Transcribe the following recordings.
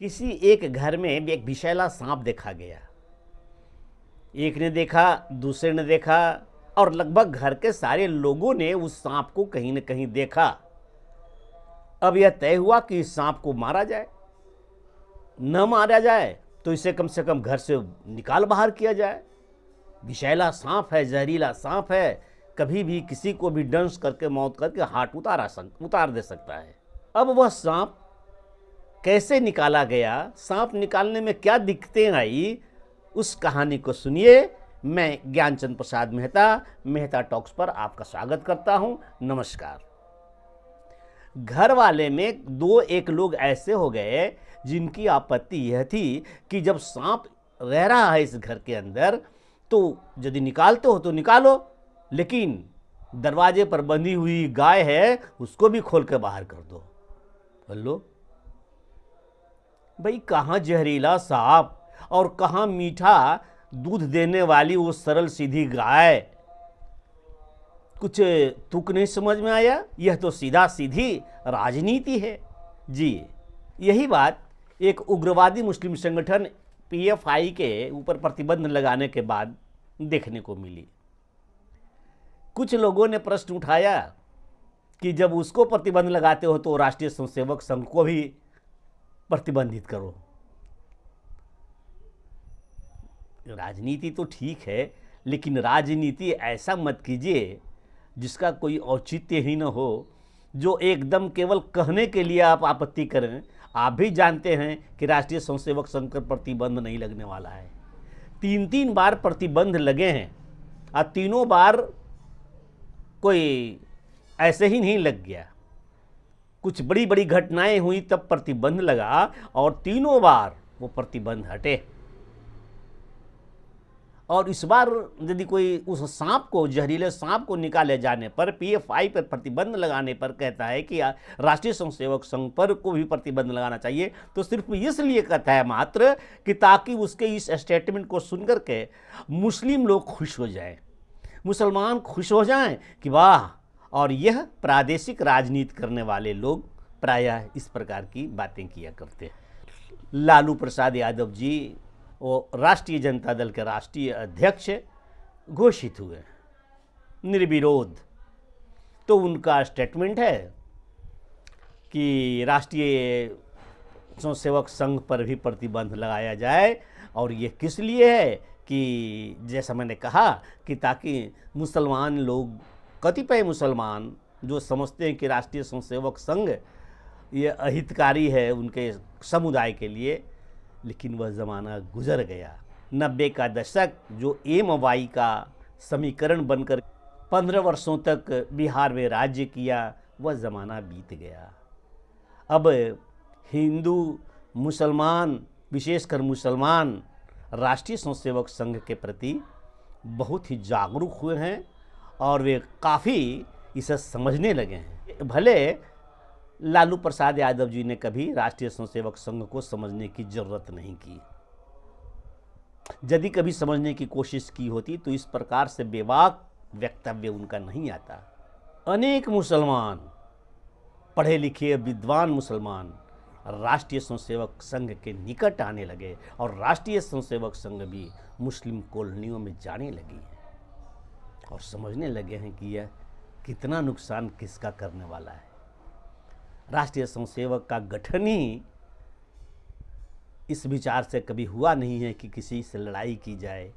किसी एक घर में एक विषैला सांप देखा गया। एक ने देखा, दूसरे ने देखा और लगभग घर के सारे लोगों ने उस सांप को कहीं न कहीं देखा। अब यह तय हुआ कि इस सांप को मारा जाए। न मारा जाए तो इसे कम से कम घर से निकाल बाहर किया जाए। विषैला सांप है, जहरीला सांप है, कभी भी किसी को भी डंस करके मौत करके हाथ उतार दे सकता है। अब वह सांप कैसे निकाला गया, सांप निकालने में क्या दिक्कतें आई, उस कहानी को सुनिए। मैं ज्ञानचंद प्रसाद मेहता टॉक्स पर आपका स्वागत करता हूं। नमस्कार। घर वाले में एक लोग ऐसे हो गए जिनकी आपत्ति यह थी कि जब सांप रह रहा है इस घर के अंदर तो यदि निकालते हो तो निकालो, लेकिन दरवाजे पर बंधी हुई गाय है उसको भी खोल के बाहर कर दो। बोलो भाई, कहाँ जहरीला सांप और कहाँ मीठा दूध देने वाली वो सरल सीधी गाय। कुछ तुक नहीं समझ में आया। यह तो सीधा सीधी राजनीति है जी। यही बात एक उग्रवादी मुस्लिम संगठन PFI के ऊपर प्रतिबंध लगाने के बाद देखने को मिली। कुछ लोगों ने प्रश्न उठाया कि जब उसको प्रतिबंध लगाते हो तो राष्ट्रीय स्वयंसेवक संघ को भी प्रतिबंधित करो। राजनीति तो ठीक है, लेकिन राजनीति ऐसा मत कीजिए जिसका औचित्य औचित्य ही न हो, जो एकदम केवल कहने के लिए आप आपत्ति करें। आप भी जानते हैं कि राष्ट्रीय स्वयंसेवक संघ पर प्रतिबंध नहीं लगने वाला है। 3 बार प्रतिबंध लगे हैं और तीनों बार कोई ऐसे ही नहीं लग गया। कुछ बड़ी बड़ी घटनाएं हुई तब प्रतिबंध लगा और तीनों बार वो प्रतिबंध हटे। और इस बार यदि कोई उस सांप को, जहरीले सांप को निकाले जाने पर, PFI पर प्रतिबंध लगाने पर कहता है कि राष्ट्रीय स्वयंसेवक संघ पर को भी प्रतिबंध लगाना चाहिए, तो सिर्फ इसलिए कहता है मात्र कि ताकि उसके इस स्टेटमेंट को सुनकर के मुस्लिम लोग खुश हो जाएं, मुसलमान खुश हो जाएं कि वाह। और यह प्रादेशिक राजनीति करने वाले लोग प्रायः इस प्रकार की बातें किया करते हैं। लालू प्रसाद यादव जी वो राष्ट्रीय जनता दल के राष्ट्रीय अध्यक्ष घोषित हुए निर्विरोध। तो उनका स्टेटमेंट है कि राष्ट्रीय स्वयंसेवक संघ पर भी प्रतिबंध लगाया जाए। और ये किस लिए है कि जैसा मैंने कहा कि ताकि मुसलमान लोग, कतिपय मुसलमान जो समझते हैं कि राष्ट्रीय स्वयंसेवक संघ ये अहितकारी है उनके समुदाय के लिए, लेकिन वह ज़माना गुजर गया। 90 का दशक जो MY का समीकरण बनकर 15 वर्षों तक बिहार में राज्य किया, वह ज़माना बीत गया। अब हिंदू मुसलमान, विशेषकर मुसलमान, राष्ट्रीय स्वयंसेवक संघ के प्रति बहुत ही जागरूक हुए हैं और वे काफ़ी इसे समझने लगे हैं। भले लालू प्रसाद यादव जी ने कभी राष्ट्रीय स्वयंसेवक संघ को समझने की जरूरत नहीं की। यदि कभी समझने की कोशिश की होती तो इस प्रकार से बेबाक वक्तव्य उनका नहीं आता। अनेक मुसलमान, पढ़े लिखे विद्वान मुसलमान राष्ट्रीय स्वयंसेवक संघ के निकट आने लगे और राष्ट्रीय स्वयंसेवक संघ भी मुस्लिम कॉलोनियों में जाने लगी है और समझने लगे हैं कि यह कितना नुकसान किसका करने वाला है। राष्ट्रीय स्वयंसेवक का गठन ही इस विचार से कभी हुआ नहीं है कि किसी से लड़ाई की जाए,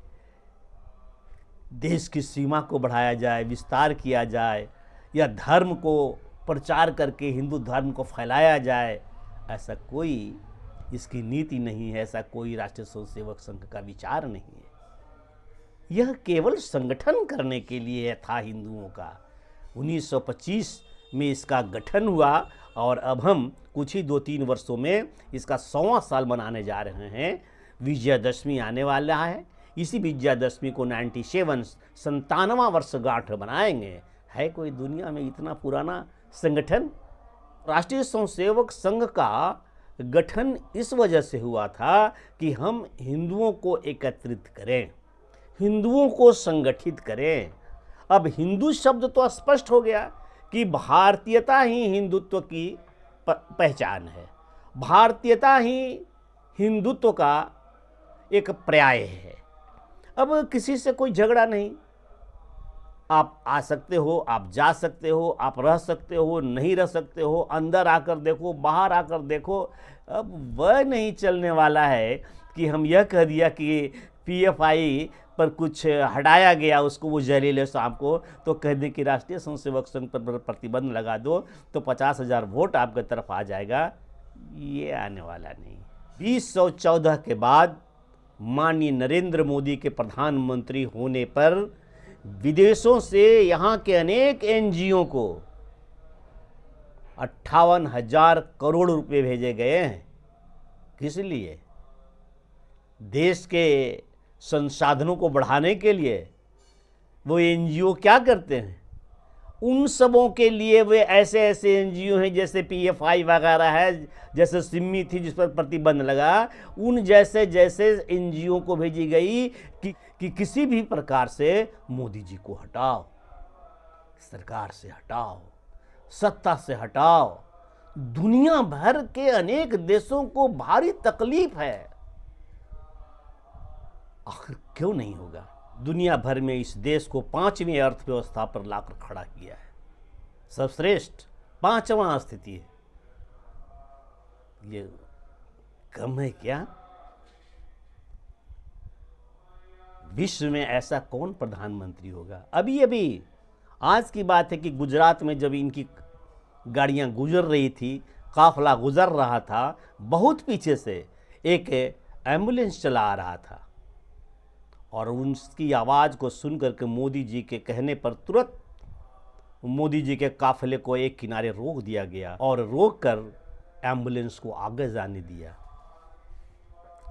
देश की सीमा को बढ़ाया जाए, विस्तार किया जाए, या धर्म को प्रचार करके हिंदू धर्म को फैलाया जाए। ऐसा कोई इसकी नीति नहीं है, ऐसा कोई राष्ट्रीय स्वयंसेवक संघ का विचार नहीं है। यह केवल संगठन करने के लिए था हिंदुओं का। 1925 में इसका गठन हुआ और अब हम कुछ ही 2-3 वर्षों में इसका 100वां साल मनाने जा रहे हैं। विजयादशमी आने वाला है। इसी विजयादशमी को 97वां वर्षगांठ बनाएंगे। है कोई दुनिया में इतना पुराना संगठन? राष्ट्रीय स्वयंसेवक संघ का गठन इस वजह से हुआ था कि हम हिंदुओं को एकत्रित करें, हिंदुओं को संगठित करें। अब हिंदू शब्द तो स्पष्ट हो गया कि भारतीयता ही हिंदुत्व की पहचान है, भारतीयता ही हिंदुत्व का एक पर्याय है। अब किसी से कोई झगड़ा नहीं, आप आ सकते हो, आप जा सकते हो, आप रह सकते हो, नहीं रह सकते हो, अंदर आकर देखो, बाहर आकर देखो। अब वह नहीं चलने वाला है कि हम यह कह दिया कि पीएफआई पर कुछ हटाया गया, उसको वो जहरीले सांप को, तो कह दें कि राष्ट्रीय स्वयंसेवक संघ पर प्रतिबंध लगा दो तो 50,000 वोट आपकी तरफ आ जाएगा। ये आने वाला नहीं। 2014 के बाद माननीय नरेंद्र मोदी के प्रधानमंत्री होने पर विदेशों से यहाँ के अनेक एनजीओ को 58,000 करोड़ रुपए भेजे गए हैं। किस लिए? देश के संसाधनों को बढ़ाने के लिए। वो एनजीओ क्या करते हैं? उन सबों के लिए वे ऐसे ऐसे एनजीओ हैं, जैसे पीएफआई वगैरह है, जैसे सिम्मी थी जिस पर प्रतिबंध लगा, उन जैसे जैसे एनजीओ को भेजी गई कि किसी भी प्रकार से मोदी जी को हटाओ, सरकार से हटाओ, सत्ता से हटाओ। दुनिया भर के अनेक देशों को भारी तकलीफ है। आखिर क्यों नहीं होगा? दुनिया भर में इस देश को 5वीं अर्थव्यवस्था पर लाकर खड़ा किया है। सर्वश्रेष्ठ 5वां स्थिति है। ये कम है क्या? विश्व में ऐसा कौन प्रधानमंत्री होगा? अभी आज की बात है कि गुजरात में जब इनकी गाड़ियां गुजर रही थी, काफिला गुजर रहा था, बहुत पीछे से एक एम्बुलेंस चला आ रहा था और उसकी आवाज़ को सुनकर के मोदी जी के कहने पर तुरंत मोदी जी के काफिले को एक किनारे रोक दिया गया और रोककर एम्बुलेंस को आगे जाने दिया।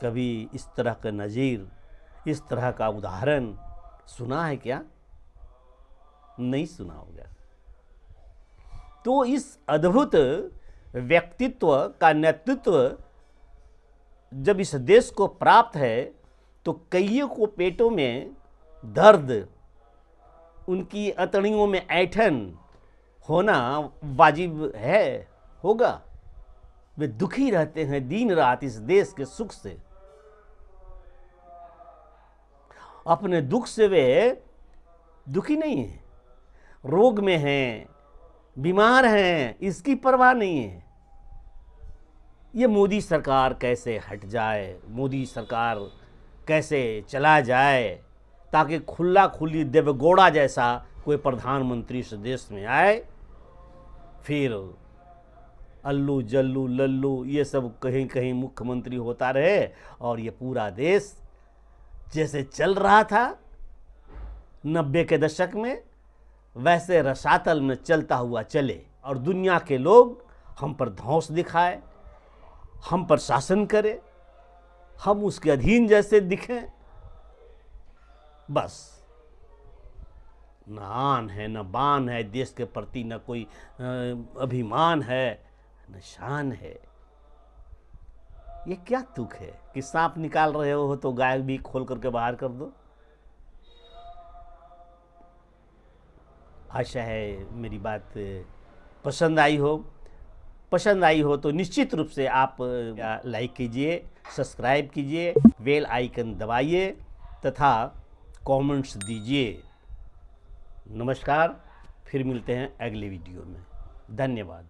कभी इस तरह का नज़ीर, इस तरह का उदाहरण सुना है क्या? नहीं सुना होगा। तो इस अद्भुत व्यक्तित्व का नेतृत्व जब इस देश को प्राप्त है तो कईयों को पेटों में दर्द, उनकी अतड़ियों में ऐंठन होना वाजिब है, होगा। वे दुखी रहते हैं दिन रात इस देश के सुख से। अपने दुख से वे दुखी नहीं हैं, रोग में हैं, बीमार हैं, इसकी परवाह नहीं है। ये मोदी सरकार कैसे हट जाए, मोदी सरकार कैसे चला जाए, ताकि खुला खुली देवगौड़ा जैसा कोई प्रधानमंत्री इस देश में आए, फिर अल्लू जल्लू लल्लू ये सब कहीं कहीं मुख्यमंत्री होता रहे और ये पूरा देश जैसे चल रहा था 90 के दशक में, वैसे रसातल में चलता हुआ चले और दुनिया के लोग हम पर धौंस दिखाए, हम पर शासन करें, हम उसके अधीन जैसे दिखें। बस न आन है, न बान है देश के प्रति, न कोई अभिमान है, न शान है। ये क्या तुक है कि सांप निकाल रहे हो तो गाय भी खोल करके बाहर कर दो। आशा है मेरी बात पसंद आई हो। पसंद आई हो तो निश्चित रूप से आप लाइक कीजिए, सब्सक्राइब कीजिए, बेल आइकन दबाइए तथा कमेंट्स दीजिए। नमस्कार, फिर मिलते हैं अगले वीडियो में। धन्यवाद।